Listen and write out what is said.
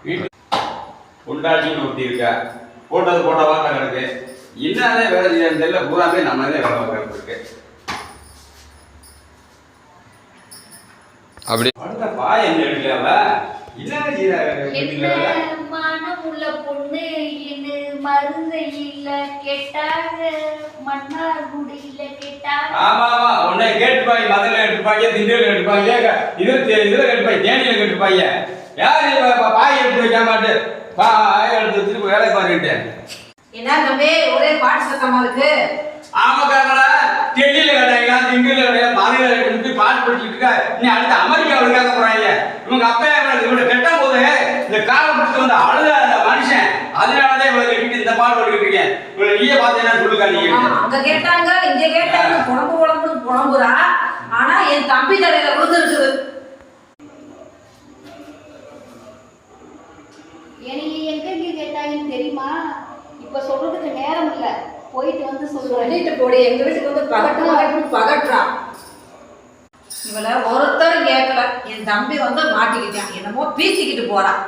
வீட்டு பொண்டாட்டின்னு ஒருத்தி இருக்கா, போட்டது போட்டவா கிடக்கு. என்னதே வேலை செய்யறது தெரியல, பூராமே நம்மளே வேலை பார்க்கறது இருக்கு. அப்படி பாய் என்ன எடுக்கல மனமுள்ள பொண்ணு மருந்து இல்ல கேட்டாங்க, மன்னார்குடியில கேட்டாங்க. ஆமா ஆமா, உன்னை கேட்டுப்பாங்க, மதுரை கேட்டுப்பாங்க, திண்டியில கேட்டுப்பாங்க, இதுல கேட்டுப்பாங்க, தேனியில கேட்டுப்பாங்க. யாரு பாய் எடுத்து வைக்க மாட்டு, பாய் எடுத்து வச்சுட்டு வேலை பாருட்டு. என்ன தம்பி ஒரே பாட்டு சத்தமா இருக்கு? ஆமாக்காங்களா, டெல்லியில கேட்டாங்களா, திண்டியில கேட்டாங்க, மதுரையில எடுத்து பாட்டு படிச்சுட்டு இருக்க. நீ அடுத்து அமெரிக்காவில் கேட்க போறாங்க. இவங்க அப்பா இவனை கெட்ட போது இந்த காலம் பிடிச்சி வந்து அழுத அந்த மனுஷன், அதனாலதான் இவளை கட்டிட்டு இந்த பாட்டு ஓடிக்கிட்டு இருக்கேன். இவளை நீயே பார்த்தீங்கன்னா சொல்லுக்கா. நீங்க அங்க கேட்டாங்க இங்க கேட்டாங்க, குழம்பு புலம்புறா. ஆனா என் தம்பி தலையில விழுந்துருச்சு. எனக்கு எங்க கேட்டாங்கன்னு தெரியுமா? இப்ப சொல்றதுக்கு நேரம் இல்ல, போயிட்டு வந்து சொல்லிட்டு போடி. எங்க வீட்டுக்கு வந்து பகட்டுறா. இவளை ஒருத்தரும் கேட்கல. என் தம்பி வந்து மாட்டிக்கிட்டான், என்னமோ பீச்சிக்கிட்டு போறான்.